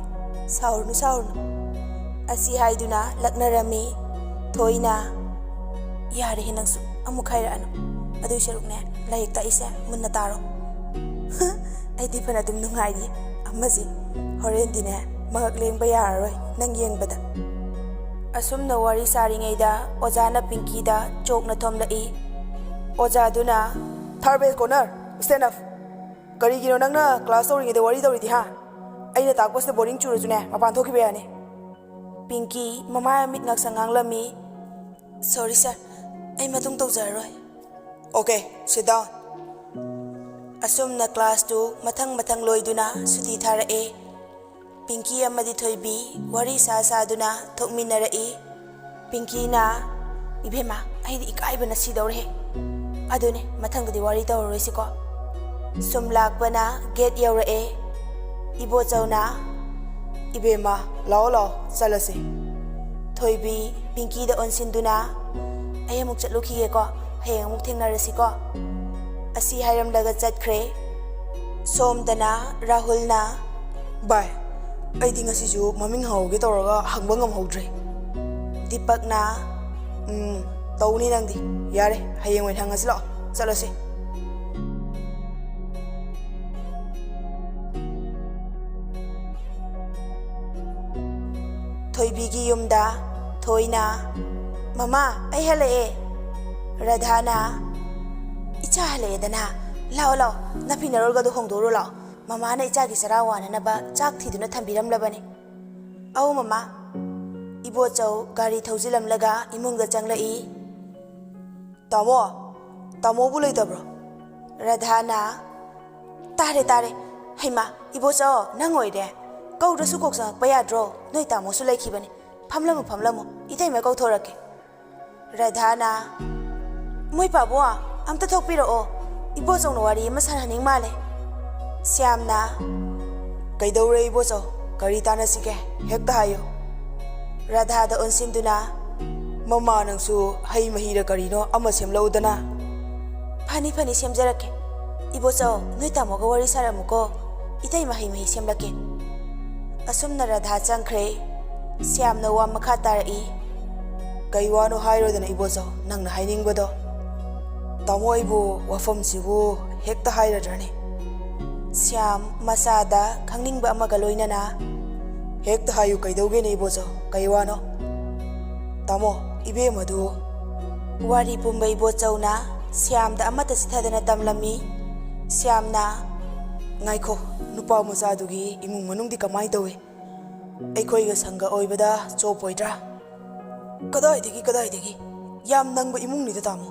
ꯁꯥꯎꯔꯨꯅꯨ ꯁꯥꯎꯔꯨꯅꯨ꯫ ꯑꯁꯤ ꯍꯥꯏꯗꯨꯅ ꯂꯛꯅꯔꯝꯃꯤ꯫ ꯊꯣꯏꯅ ꯌꯥꯔꯦꯍꯦ ꯅꯪꯁꯨ ꯑꯃꯨꯛ ꯍꯥꯏꯔꯛꯑꯅꯨ, ꯑꯗꯨꯏ ꯁꯔꯨꯛꯅꯦ ꯂꯥꯏꯔꯤꯛ ꯇꯥꯛꯏꯁꯦ ꯃꯨꯟꯅ ꯇꯥꯔꯣ꯫ ꯑꯩꯗꯤ ꯐꯅ ꯑꯗꯨꯝ ꯅꯨꯡꯉꯥꯏꯔꯤ ꯑꯃꯁꯤ, ꯍꯣꯔꯦꯟꯗꯤꯅꯦ ꯃꯉꯛ ꯂꯦꯡꯕ ꯌꯥꯔꯔꯣꯏ ꯅꯪ ꯌꯦꯡꯕꯗ꯫ ꯑꯁꯨꯝꯅ ꯋꯥꯔꯤ ꯁꯥꯔꯤꯉꯩꯗ ꯑꯣꯖꯥꯅ ꯄꯤꯡꯀꯤꯗ ꯆꯣꯛꯅ ꯊꯣꯝꯂꯛꯏ꯫ ꯑꯣꯖꯥꯗꯨꯅ ꯊꯥꯔ ꯕꯦꯁ ꯀꯣꯅꯔ, ꯁ꯭ꯇꯦꯟ ꯑꯞ꯫ ꯀꯔꯤꯒꯤꯅꯣ ꯅꯪꯅ ꯀ꯭ꯂꯥꯁ ꯇꯧꯔꯤꯉꯩꯗ ꯋꯥꯔꯤ ꯇꯧꯔꯤꯗꯤ ꯍꯥ? ꯑꯩꯅ ꯇꯥꯛꯄꯁꯤꯗ ꯕꯣꯔꯤꯡ ꯆꯨꯔꯁꯨꯅꯦ ꯃꯄꯥꯟ ꯊꯣꯛꯈꯤꯕ ꯌꯥꯅꯤ꯫ ꯄꯤꯡꯀꯤ ꯃꯃꯥꯏ ꯃꯃꯤꯠ ꯉꯥꯛꯁꯪ ꯉꯥꯡꯂꯝꯃꯤ꯫ ꯁꯣꯔꯤ ꯁꯥꯔ, ꯑꯩ ꯃꯇꯨꯡ ꯇꯧꯖꯔꯔꯣꯏ꯫ ꯑꯣꯀꯦ, ꯁꯤꯠ ꯗꯥꯎꯟ꯫ ꯑꯁꯨꯝꯅ ꯀ꯭ꯂꯥꯁꯇꯨ ꯃꯊꯪ ꯃꯊꯪ ꯂꯣꯏꯗꯨꯅ ꯁꯨꯇꯤ ꯊꯥꯔꯛꯑꯦ꯫ ꯄꯤꯡꯀꯤ ꯑꯃꯗꯤ ꯊꯣꯏꯕꯤ ꯋꯥꯔꯤ ꯁꯥꯗꯨꯅ ꯊꯣꯛꯃꯤꯟꯅꯔꯛꯏ꯫ ꯄꯤꯡꯀꯤꯅ ꯏꯕꯦꯝꯃ ꯑꯩꯗꯤ ꯏꯀꯥꯏꯕꯅ ꯁꯤꯗꯧꯔꯦ, ꯑꯗꯨꯅꯦ ꯃꯊꯪꯗꯗꯤ ꯋꯥꯔꯤ ꯇꯧꯔꯔꯣꯏꯁꯤꯀꯣ꯫ ꯁꯨꯝ ꯂꯥꯛꯄꯅ ꯒꯦꯠ ꯌꯧꯔꯛꯑꯦ꯫ ꯏꯕꯣꯆꯧꯅ ꯏꯕꯦꯝꯃ ꯂꯥꯛꯑꯣ ꯂꯥꯛꯑꯣ ꯆꯠꯂꯁꯤ꯫ ꯊꯣꯏꯕꯤ ꯄꯤꯡꯀꯤꯗ ꯑꯣꯟꯁꯤꯟꯗꯨꯅ ꯑꯩ ꯑꯃꯨꯛ ꯆꯠꯂꯨꯈꯤꯒꯦꯀꯣ, ꯍꯌꯦꯡ ꯑꯃꯨꯛ ꯊꯦꯡꯅꯔꯁꯤꯀꯣ꯫ ꯑꯁꯤ ꯍꯥꯏꯔꯝꯂꯒ ꯆꯠꯈ꯭ꯔꯦ꯫ ꯁꯣꯝꯗꯅ ꯔꯥꯍꯨꯜꯅ ꯚꯥꯏ, ꯑꯩꯗꯤ ꯉꯁꯤꯁꯨ ꯃꯃꯤꯡ ꯍꯪꯍꯧꯒꯦ ꯇꯧꯔꯒ ꯍꯪꯕ ꯉꯝꯍꯧꯗ꯭ꯔꯦ꯫ ꯗꯤꯄꯛꯅ ꯇꯧꯅꯤ ꯅꯪꯗꯤ, ꯌꯥꯔꯦ ꯍꯌꯦꯡ ꯑꯣꯏꯅ ꯍꯪꯉꯁꯤ ꯂꯥꯛꯑꯣ, ꯆꯠꯂꯁꯤ꯫ ꯊꯣꯏꯕꯤꯒꯤ ꯌꯨꯝꯗ ꯊꯣꯏꯅ ꯃꯃꯥ ꯑꯩ ꯍꯜꯂꯛꯑꯦ꯫ ꯔꯥꯙꯥꯅ ꯏꯆꯥ ꯍꯜꯂꯛꯑꯦꯗꯅ, ꯂꯥꯛꯑꯣ ꯂꯥꯛꯑꯣ ꯅꯥꯄꯤꯅꯔꯣꯜꯒꯗꯣ ꯍꯣꯡꯗꯣꯛꯎꯔꯣ ꯂꯥꯛꯑꯣ, ꯃꯃꯥꯅ ꯏꯆꯥꯒꯤ ꯆꯔꯥ ꯋꯥꯅꯅꯕ ꯆꯥꯛ ꯊꯤꯗꯨꯅ ꯊꯝꯕꯤꯔꯝꯂꯕꯅꯤ꯫ ꯑꯧ ꯃꯃꯥ꯫ ꯏꯕꯣꯆꯧ ꯒꯥꯔꯤ ꯊꯧꯖꯤꯜꯂꯝꯂꯒ ꯏꯃꯨꯡꯗ ꯆꯪꯂꯛꯏ꯫ ꯇꯥꯃꯣ, ꯇꯥꯃꯣꯕꯨ ꯂꯩꯇꯕ꯭ꯔꯣ? ꯔꯥꯙꯥꯅ ꯇꯥꯔꯦ ꯇꯥꯔꯦ, ꯍꯩꯃꯥ ꯏꯕꯣꯆꯧ ꯅꯪ ꯑꯣꯏꯔꯦ, ꯀꯧꯗ꯭ꯔꯁꯨ ꯀꯣꯛ ꯆꯪꯉꯛꯄ ꯌꯥꯗ꯭ꯔꯣ? ꯅꯣꯏ ꯇꯥꯃꯣꯁꯨ ꯂꯩꯈꯤꯕꯅꯤ, ꯐꯝꯂꯝꯃꯨ ꯐꯝꯂꯝꯃꯨ, ꯏꯇꯩꯃ ꯀꯧꯊꯣꯔꯛꯀꯦ꯫ ꯔꯥꯙꯥꯅ ꯃꯣꯏ ꯄꯥꯕꯨꯡ ꯑꯝꯇ ꯊꯣꯛꯄꯤꯔꯛꯑꯣ, ꯏꯕꯣꯆꯧꯅ ꯋꯥꯔꯤ ꯑꯃ ꯁꯥꯟꯅꯅꯤꯡ ꯃꯥꯜꯂꯦ꯫ ꯁ꯭ꯌꯥꯝꯅ ꯀꯩꯗꯧꯔꯦ ꯏꯕꯣꯆꯧ, ꯀꯔꯤ ꯇꯥꯟꯅꯁꯤꯒꯦ ꯍꯦꯛꯇ ꯍꯥꯏꯌꯨ꯫ ꯔꯥꯙꯥꯗ ꯑꯣꯟꯁꯤꯟꯗꯨꯅ ꯃꯃꯥ ꯅꯪꯁꯨ ꯍꯩ ꯃꯍꯤꯔ ꯀꯔꯤꯅꯣ ꯑꯃ ꯁꯦꯝꯂꯛꯎꯗꯅ꯫ ꯐꯅꯤ ꯐꯅꯤ ꯁꯦꯝꯖꯔꯛꯀꯦ꯫ ꯏꯕꯣꯆꯧ ꯅꯣꯏ ꯇꯥꯃꯣꯒ ꯋꯥꯔꯤ ꯁꯥꯔꯝꯃꯨꯀꯣ, ꯏꯇꯩꯃ ꯍꯩ ꯃꯍꯤ ꯁꯦꯝꯂꯛꯀꯦ꯫ ꯑꯁꯨꯝꯅ ꯔꯥꯙꯥ ꯆꯪꯈ꯭ꯔꯦ꯫ ꯁ꯭ꯌꯥꯝꯅ ꯋꯥ ꯃꯈꯥ ꯇꯥꯔꯛꯏ꯫ ꯀꯩ ꯋꯥꯅꯣ ꯍꯥꯏꯔꯣꯗꯅ ꯏꯕꯣꯆꯧ, ꯅꯪꯅ ꯍꯥꯏꯅꯤꯡꯕꯗꯣ꯫ ꯇꯥꯃꯣ ꯑꯩꯕꯨ ꯋꯥꯐꯝꯁꯤꯕꯨ ꯍꯦꯛꯇ ꯍꯥꯏꯔꯗ꯭ꯔꯅꯤ? ꯁ꯭ꯌꯥꯝ ꯃꯆꯥꯗ ꯈꯪꯅꯤꯡꯕ ꯑꯃꯒ ꯂꯣꯏꯅꯅ ꯍꯦꯛꯇ ꯍꯥꯏꯌꯨ, ꯀꯩꯗꯧꯒꯦꯅꯦ ꯏꯕꯣꯆꯧ, ꯀꯩ ꯋꯥꯅꯣ? ꯇꯥꯃꯣ, ꯏꯕꯦꯝꯃꯗꯨ ꯋꯥꯔꯤ ꯄꯨꯝꯕ ꯏꯕꯣꯆꯧꯅ ꯁ꯭ꯌꯥꯝꯗ ꯑꯃꯠꯇ ꯆꯤꯊꯗꯅ ꯇꯝꯂꯝꯃꯤ꯫ ꯁ꯭ꯌꯥꯝꯅ ꯉꯥꯏꯈꯣ, ꯅꯨꯄꯥ ꯃꯆꯥꯗꯨꯒꯤ ꯏꯃꯨꯡ ꯃꯅꯨꯡꯗꯤ ꯀꯃꯥꯏꯅ ꯇꯧꯏ? ꯑꯩꯈꯣꯏꯒ ꯁꯪꯒ ꯑꯣꯏꯕꯗ ꯆꯣꯞꯄꯣꯏꯗ꯭ꯔꯥ? ꯀꯗꯥꯏꯗꯒꯤ ꯌꯥꯝ ꯅꯪꯕ ꯏꯃꯨꯡꯅꯤꯗ ꯇꯥꯃꯣ꯫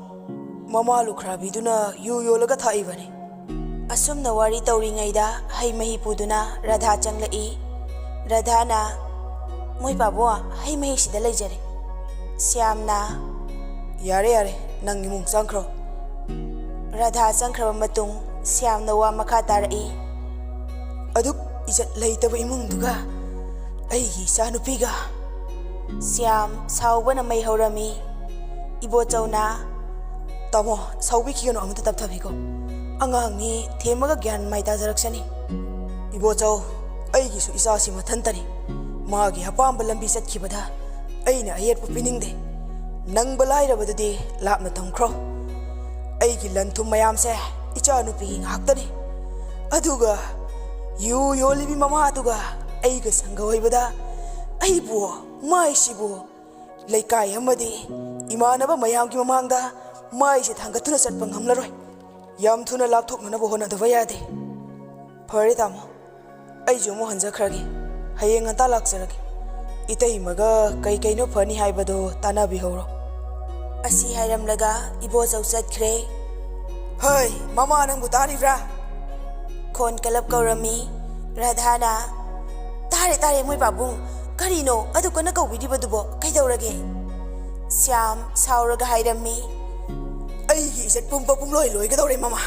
ꯃꯃꯥ ꯂꯨꯈ꯭ꯔꯥꯕꯤꯗꯨꯅ ꯌꯨ ꯌꯣꯜꯂꯒ ꯊꯛꯏꯕꯅꯤ꯫ ꯑꯁꯨꯝꯅ ꯋꯥꯔꯤ ꯇꯧꯔꯤꯉꯩꯗ ꯍꯩ ꯃꯍꯤ ꯄꯨꯗꯨꯅ ꯔꯥꯙꯥ ꯆꯪꯂꯛꯏ꯫ ꯔꯥꯙꯥꯅ ꯃꯣꯏ ꯄꯥꯕꯣ ꯍꯩ ꯃꯍꯤꯁꯤꯗ ꯂꯩꯖꯔꯦ꯫ ꯁ꯭ꯌꯥꯝꯅ ꯌꯥꯔꯦ ꯌꯥꯔꯦ ꯅꯪ ꯏꯃꯨꯡ ꯆꯪꯈ꯭ꯔꯣ꯫ ꯔꯥꯙꯥ ꯆꯪꯈ꯭ꯔꯕ ꯃꯇꯨꯡ ꯁ꯭ꯌꯥꯝꯅ ꯋꯥ ꯃꯈꯥ ꯇꯥꯔꯛꯏ꯫ ꯑꯗꯨꯛ ꯏꯖꯠ ꯂꯩꯇꯕ ꯏꯃꯨꯡꯗꯨꯒ ꯑꯩꯒꯤ ꯏꯆꯥꯅꯨꯄꯤꯒ꯫ ꯁ꯭ꯌꯥꯝ ꯁꯥꯎꯕꯅ ꯃꯩ ꯍꯧꯔꯝꯃꯤ꯫ ꯏꯕꯣꯆꯧꯅ ꯇꯥꯃꯣ ꯁꯥꯎꯕꯤꯈꯤꯒꯅꯨ ꯑꯃꯇ ꯇꯞꯊꯕꯤꯀꯣ꯫ ꯑꯉꯥꯡꯅꯤ ꯊꯦꯝꯃꯒ ꯒ꯭ꯌꯥꯟ ꯃꯥꯏ ꯇꯥꯖꯔꯛꯁꯅꯤ꯫ ꯏꯕꯣꯆꯧ ꯑꯩꯒꯤꯁꯨ ꯏꯆꯥꯁꯤ ꯃꯊꯟꯇꯅꯤ꯫ ꯃꯥꯒꯤ ꯑꯄꯥꯝꯕ ꯂꯝꯕꯤ ꯆꯠꯈꯤꯕꯗ ꯑꯩꯅ ꯑꯌꯦꯠꯄ ꯄꯤꯅꯤꯡꯗꯦ꯫ ꯅꯪꯕ ꯂꯥꯏꯔꯕꯗꯨꯗꯤ ꯂꯥꯞꯅ ꯊꯝꯈ꯭ꯔꯣ꯫ ꯑꯩꯒꯤ ꯂꯟ ꯊꯨꯝ ꯃꯌꯥꯝꯁꯦ ꯏꯆꯥꯅꯨꯄꯤꯒꯤ ꯉꯥꯛꯇꯅꯤ꯫ ꯑꯗꯨꯒ ꯌꯨ ꯌꯣꯜꯂꯤꯕꯤ ꯃꯃꯥꯗꯨꯒ ꯑꯩꯒ ꯁꯪꯒ ꯑꯣꯏꯕꯗ ꯑꯩꯕꯨ ꯃꯥꯏꯁꯤꯕꯨ ꯂꯩꯀꯥꯏ ꯑꯃꯗꯤ ꯏꯃꯥꯟꯅꯕ ꯃꯌꯥꯝꯒꯤ ꯃꯃꯥꯡꯗ ꯃꯥꯏꯁꯦ ꯊꯥꯡꯒꯠꯇꯨꯅ ꯆꯠꯄ ꯉꯝꯂꯔꯣꯏ꯫ ꯌꯥꯝ ꯊꯨꯅ ꯂꯥꯛꯊꯣꯛꯅꯅꯕ ꯍꯣꯠꯅꯗꯕ ꯌꯥꯗꯦ꯫ ꯐꯔꯦ ꯇꯥꯃꯣ ꯑꯩꯁꯨ ꯑꯃꯨꯛ ꯍꯟꯖꯈ꯭ꯔꯒꯦ꯫ ꯍꯌꯦꯡ ꯉꯟꯇꯥ ꯂꯥꯛꯆꯔꯒꯦ꯫ ꯏꯇꯩꯃꯒ ꯀꯩꯅꯣ ꯐꯅꯤ ꯍꯥꯏꯕꯗꯣ ꯇꯥꯟꯅꯕꯤꯍꯧꯔꯣ꯫ ꯑꯁꯤ ꯍꯥꯏꯔꯝꯂꯒ ꯏꯕꯣꯆꯧ ꯆꯠꯈ꯭ꯔꯦ꯫ ꯍꯩ ꯃꯃꯥ ꯅꯪꯕꯨ ꯇꯥꯔꯤꯕ꯭ꯔꯥ? ꯈꯣꯟ ꯀꯂꯞ ꯀꯧꯔꯝꯃꯤ꯫ ꯔꯥꯙꯥꯅ ꯇꯥꯔꯦ ꯇꯥꯔꯦ ꯃꯣꯏ ꯄꯥꯕꯨꯡ ꯀꯔꯤꯅꯣ ꯑꯗꯨ ꯀꯟꯅ ꯀꯧꯕꯤꯔꯤꯕꯗꯨꯕꯣ ꯀꯩꯗꯧꯔꯒꯦ? ꯁ꯭ꯌꯥꯝ ꯁꯥꯎꯔꯒ ꯍꯥꯏꯔꯝꯃꯤ꯫ ꯑꯩꯒꯤ ꯏꯖꯠ ꯄꯨꯝꯕ ꯄꯨꯡꯂꯣꯏ ꯂꯣꯏꯒꯗꯧꯔꯦ ꯃꯃꯥ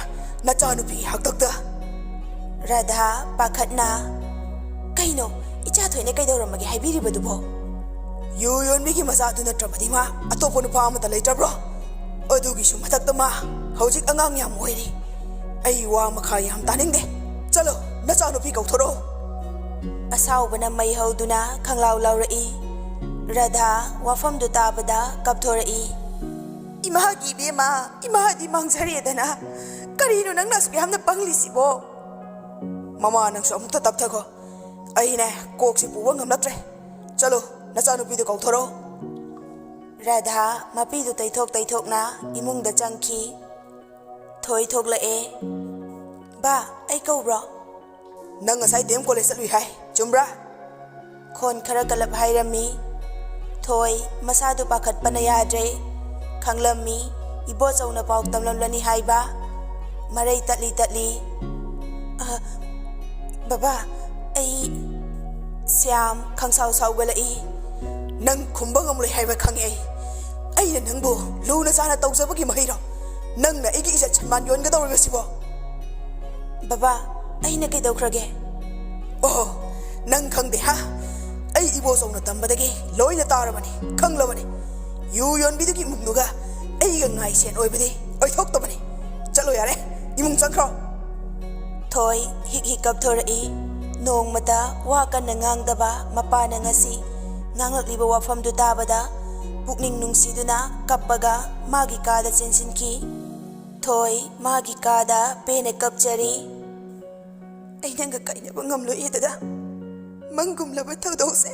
ꯅꯆꯥꯅꯨꯄꯤꯒꯤ ꯍꯥꯛꯇꯛꯇ꯫ ꯔꯥꯙꯥ ꯄꯥꯈꯠꯅ ꯀꯩꯅꯣ ꯏꯆꯥ ꯊꯣꯏꯅ ꯀꯩꯗꯧꯔꯝꯃꯒꯦ ꯍꯥꯏꯕꯤꯔꯤꯕꯗꯨꯕꯣ? ꯌꯨ ꯌꯣꯟꯕꯤꯒꯤ ꯃꯆꯥꯗꯨ ꯅꯠꯇ꯭ꯔꯕꯗꯤ ꯃꯥ ꯑꯇꯣꯞꯄ ꯅꯨꯄꯥ ꯑꯃꯠꯇ ꯂꯩꯇ꯭ꯔꯕ꯭ꯔꯣ? ꯑꯗꯨꯒꯤꯁꯨ ꯃꯊꯛꯇ ꯃꯥ ꯍꯧꯖꯤꯛ ꯑꯉꯥꯡ ꯌꯥꯝ ꯑꯣꯏꯔꯤ꯫ ꯑꯩ ꯋꯥ ꯃꯈꯥ ꯌꯥꯝ ꯇꯥꯅꯤꯡꯗꯦ꯫ ꯆꯠꯂꯣ ꯅꯆꯥꯅꯨꯄꯤ ꯀꯧꯊꯣꯔꯛꯑꯣ꯫ ꯑꯁꯥꯎꯕꯅ ꯃꯩ ꯍꯧꯗꯨꯅ ꯈꯪꯂꯥꯎ ꯂꯥꯎꯔꯛꯏ꯫ ꯔꯥꯙꯥ ꯋꯥꯐꯝꯗꯨ ꯇꯥꯕꯗ ꯀꯞꯊꯣꯔꯛꯏ꯫ ꯏꯃꯥꯒꯤ ꯏꯕꯦꯝꯃ ꯏꯃꯥꯗꯤ ꯃꯥꯡꯖꯔꯦꯗꯅ ꯀꯔꯤꯅꯣ ꯅꯪꯅ ꯑꯁꯨꯛ ꯌꯥꯝꯅ ꯄꯪꯂꯤꯁꯤꯕꯣ? ꯃꯃꯥ ꯅꯪꯁꯨ ꯑꯃꯨꯛꯇ ꯇꯞꯊꯈꯣ꯫ ꯑꯩꯅꯦ ꯀꯣꯛꯁꯦ ꯄꯨꯕ ꯉꯝꯂꯛꯇ꯭ꯔꯦ꯫ ꯆꯠꯂꯣ ꯅꯆꯥꯅꯨꯄꯤꯗꯨ ꯀꯧꯊꯣꯔꯛꯑꯣ꯫ ꯔꯥꯙꯥ ꯃꯄꯤꯗꯨ ꯇꯩꯊꯣꯛ ꯇꯩꯊꯣꯛꯅ ꯏꯃꯨꯡꯗ ꯆꯪꯈꯤ꯫ ꯊꯣꯏ ꯊꯣꯛꯂꯛꯑꯦ꯫ ꯕꯥ ꯑꯩ ꯀꯧꯕ꯭ꯔꯣ? ꯅꯪ ꯉꯁꯥꯏ ꯗꯤ ꯑꯦꯝ ꯀꯣꯂꯦꯖ ꯆꯠꯂꯨꯏ ꯍꯥꯏ ꯆꯨꯝꯕ꯭ꯔꯥ? ꯈꯣꯟ ꯈꯔ ꯀꯂꯞ ꯍꯥꯏꯔꯝꯃꯤ꯫ ꯊꯣꯏ ꯃꯁꯥꯗꯨ ꯄꯥꯈꯠꯄꯅ ꯌꯥꯗ꯭ꯔꯦ꯫ ꯈꯪꯂꯝꯃꯤ ꯏꯕꯣꯆꯧꯅ ꯄꯥꯎ ꯇꯝꯂꯝꯂꯅꯤ ꯍꯥꯏꯕ꯫ ꯃꯔꯩ ꯇꯠꯂꯤ ꯇꯠꯂꯤ ꯕꯕꯥ ꯑꯩ ꯁ꯭ꯌꯥꯝ ꯈꯪꯁꯥꯎ ꯁꯥꯎꯒꯠꯂꯛꯏ꯫ ꯅꯪ ꯈꯨꯝꯕ ꯉꯝꯂꯣꯏ ꯍꯥꯏꯕ ꯈꯪꯉꯦ ꯑꯩꯅ ꯅꯪꯕꯨ ꯂꯨꯅ ꯆꯥꯅ ꯇꯧꯖꯕꯒꯤ ꯃꯍꯩꯔꯣ ꯅꯪꯅ ꯑꯩꯒꯤ ꯏꯖꯠ ꯁꯟꯃꯥꯟ ꯌꯣꯟꯒꯗꯧꯔꯤꯕꯁꯤꯕꯣ? ꯕꯕꯥ ꯑꯩꯅ ꯀꯩꯗꯧꯈ꯭ꯔꯒꯦ? ꯑꯣ ꯅꯪ ꯈꯪꯗꯦ ꯍꯥ? ꯑꯩ ꯏꯕꯣꯆꯧꯅ ꯇꯝꯕꯗꯒꯤ ꯂꯣꯏꯅ ꯇꯥꯔꯕꯅꯤ ꯈꯪꯂꯕꯅꯤ꯫ ꯌꯨ ꯌꯣꯟꯕꯤꯗꯨꯒꯤ ꯏꯃꯨꯡꯗꯨꯒ ꯑꯩꯒ ꯉꯥꯏꯁꯦꯟ ꯑꯣꯏꯕꯗꯤ ꯑꯣꯏꯊꯣꯛꯇꯕꯅꯤ꯫ ꯆꯠꯂꯣ ꯌꯥꯔꯦ ꯏꯃꯨꯡ ꯆꯪꯈ꯭ꯔꯣ꯫ ꯊꯣꯏ ꯍꯤꯛ ꯍꯤꯛ ꯀꯞꯊꯣꯔꯛꯏ꯫ ꯅꯣꯡꯃꯇ ꯋꯥ ꯀꯟꯅ ꯉꯥꯡꯗꯕ ꯃꯄꯥꯅ ꯉꯁꯤ ꯉꯥꯡꯂꯛꯂꯤꯕ ꯋꯥꯐꯝꯗꯨ ꯇꯥꯕꯗ ꯄꯨꯛꯅꯤꯡ ꯅꯨꯡꯁꯤꯗꯨꯅ ꯀꯞꯄꯒ ꯃꯥꯒꯤ ꯀꯥꯗ ꯆꯦꯟꯁꯤꯟꯈꯤ꯫ ꯊꯣꯏ ꯃꯥꯒꯤ ꯀꯥꯗ ꯄꯦꯟꯅ ꯀꯞꯆꯔꯤ꯫ ꯑꯩ ꯅꯪꯒ ꯀꯥꯏꯅꯕ ꯉꯝꯂꯣꯏꯌꯦ ꯗꯗꯥ꯫ ꯃꯪꯒꯨꯝꯂꯕ ꯊꯧꯗꯣꯛꯁꯦ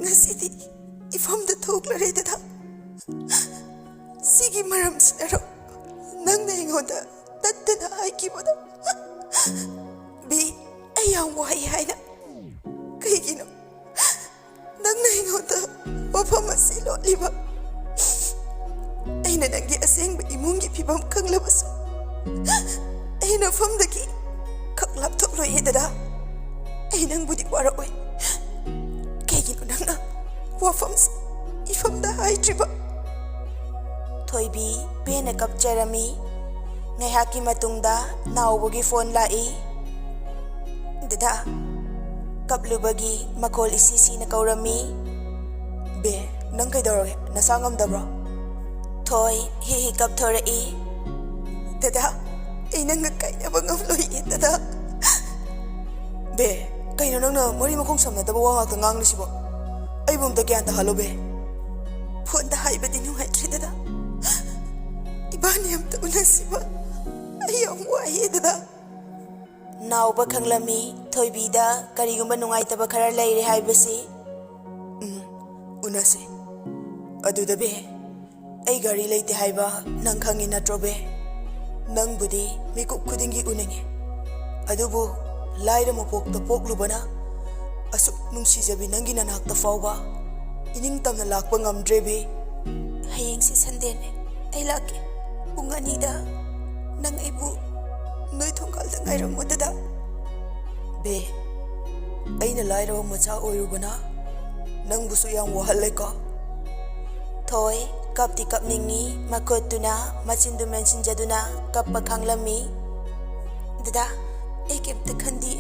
ꯉꯁꯤꯗꯤ ꯏꯐꯝꯗ ꯊꯣꯛꯂꯔꯦ ꯗꯗꯥ꯫ ꯁꯤꯒꯤ ꯃꯔꯝꯁꯤꯅꯔꯣ ꯅꯪꯅ ꯑꯩꯉꯣꯟꯗ ꯇꯠꯇꯅ ꯍꯥꯏꯈꯤꯕꯗꯣ ꯕꯤ ꯑꯩ ꯌꯥꯝ ꯋꯥꯏ ꯍꯥꯏꯅ? ꯀꯩꯒꯤꯅꯣ ꯅꯪꯅ ꯑꯩꯉꯣꯟꯗ ꯋꯥꯐꯝ ꯑꯁꯤ ꯂꯣꯠꯂꯤꯕ? ꯑꯩꯅ ꯅꯪꯒꯤ ꯑꯁꯦꯡꯕ ꯏꯃꯨꯡꯒꯤ ꯐꯤꯕꯝ ꯈꯪꯂꯕꯁꯨ ꯑꯩ ꯅꯐꯝꯗꯒꯤ ꯈꯛ ꯂꯥꯞꯊꯣꯛꯂꯣꯏꯌꯦ ꯗꯗꯥ꯫ ꯑꯩ ꯅꯪꯕꯨꯗꯤ ꯋꯥꯔꯛꯑꯣꯏ꯫ ꯀꯩꯒꯤꯅꯣ ꯅꯪꯅ ꯋꯥꯐꯝꯁꯦ ꯏꯐꯝꯗ ꯍꯥꯏꯗ꯭ꯔꯤꯕ? ꯊꯣꯏꯕꯤ ꯄꯦꯟꯅ ꯀꯞꯆꯔꯝꯃꯤ꯫ ꯉꯥꯏꯍꯥꯛꯀꯤ ꯃꯇꯨꯡꯗ ꯅꯥꯎꯕꯒꯤ ꯐꯣꯟ ꯂꯥꯛꯏ꯫ ꯗꯗꯥ ꯀꯞꯂꯨꯕꯒꯤ ꯃꯈꯣꯜ ꯏꯁꯤ ꯁꯤꯅ ꯀꯧꯔꯝꯃꯤ꯫ ꯕꯦ ꯅꯪ ꯀꯩꯗꯧꯔꯒꯦ ꯅꯁꯥ ꯉꯝꯗꯕ꯭ꯔꯣ? ꯊꯣꯏ ꯍꯤꯛ ꯍꯤꯛ ꯀꯞꯊꯣꯔꯛꯏ꯫ ꯗꯗꯥ ꯑꯩ ꯅꯪꯒ ꯀꯥꯏꯅꯕ ꯉꯝꯂꯣꯏꯌꯦ ꯗꯗꯥ꯫ ꯕꯦ ꯀꯩꯅꯣ ꯅꯪꯅ ꯃꯔꯤ ꯃꯈꯣꯡ ꯁꯝꯅꯗꯕ ꯋꯥ ꯉꯥꯛꯇ ꯉꯥꯡꯂꯤꯁꯤꯕꯣ? ꯑꯩꯕꯨ ꯑꯝꯇ ꯒ꯭ꯌꯥꯟ ꯇꯥꯍꯜꯂꯣ ꯕꯦ꯫ ꯐꯣꯟꯗ ꯍꯥꯏꯕꯗꯤ ꯅꯨꯡꯉꯥꯏꯇ꯭ꯔꯦ ꯗꯗꯥ꯫ ꯏꯕꯥꯅꯤ ꯑꯝꯇ ꯎꯅꯁꯤꯕ? ꯑꯩ ꯌꯥꯝ ꯋꯥꯏꯌꯦ ꯗꯗꯥ꯫ ꯅꯥꯎꯕ ꯈꯪꯂꯝꯃꯤ ꯊꯣꯏꯕꯤꯗ ꯀꯔꯤꯒꯨꯝꯕ ꯅꯨꯡꯉꯥꯏꯇꯕ ꯈꯔ ꯂꯩꯔꯦ ꯍꯥꯏꯕꯁꯤ꯫ ꯎꯅꯁꯤ꯫ ꯑꯗꯨꯗ ꯕꯦ ꯑꯩ ꯒꯥꯔꯤ ꯂꯩꯇꯦ ꯍꯥꯏꯕ ꯅꯪ ꯈꯪꯉꯤ ꯅꯠꯇ꯭ꯔꯣ ꯕꯦ? ꯅꯪꯕꯨꯗꯤ ꯃꯤꯀꯨꯞ ꯈꯨꯗꯤꯡꯒꯤ ꯎꯅꯤꯡꯉꯤ ꯑꯗꯨꯕꯨ ꯂꯥꯏꯔ ꯃꯄꯣꯛꯇ ꯄꯣꯛꯂꯨꯕꯅ ꯑꯁꯨꯛ ꯅꯨꯡꯁꯤꯖꯕꯤ ꯅꯪꯒꯤ ꯅꯅꯥꯛꯇ ꯐꯥꯎꯕ ꯏꯅꯤꯡꯇꯝꯅ ꯂꯥꯛꯄ ꯉꯝꯗ꯭ꯔꯦ ꯕꯦ꯫ ꯍꯌꯦꯡꯁꯤ ꯁꯟꯗꯦꯅꯦ ꯑꯩ ꯂꯥꯛꯀꯦ꯫ ꯄꯨꯡ ꯑꯅꯤꯗ ꯅꯪ ꯑꯩꯕꯨ ꯅꯣꯏ ꯊꯣꯡꯒꯥꯜꯗ ꯉꯥꯏꯔꯝꯃꯣ ꯗꯗꯥ. ꯕꯦ, ꯑꯩꯅ ꯂꯥꯏꯔꯕ ꯃꯆꯥ ꯑꯣꯏꯔꯨꯕꯅ ꯅꯪꯕꯨꯁꯨ ꯌꯥꯝ ꯋꯥꯍꯜꯂꯦꯀꯣ. ꯊꯣꯏ ꯀꯞꯇꯤ ꯀꯞꯅꯤꯡꯉꯤ, ꯃꯈꯨꯠꯇꯨꯅ ꯃꯆꯤꯟꯗꯨ ꯃꯦꯟꯁꯤꯟꯖꯗꯨꯅ ꯀꯞꯄ ꯈꯥꯡꯂꯝꯃꯤ. ꯗꯗꯥ, ꯑꯩ ꯀꯩꯝꯇ ꯈꯟꯗꯤ.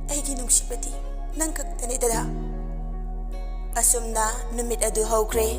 ꯑꯩꯒꯤ ꯅꯨꯡꯁꯤꯕꯗꯤ ꯅꯪ ꯈꯛꯇꯅꯦ ꯗꯗꯥ. ꯑꯁꯨꯝꯅ ꯅꯨꯃꯤꯠ ꯑꯗꯨ ꯍꯧꯈ꯭ꯔꯦ.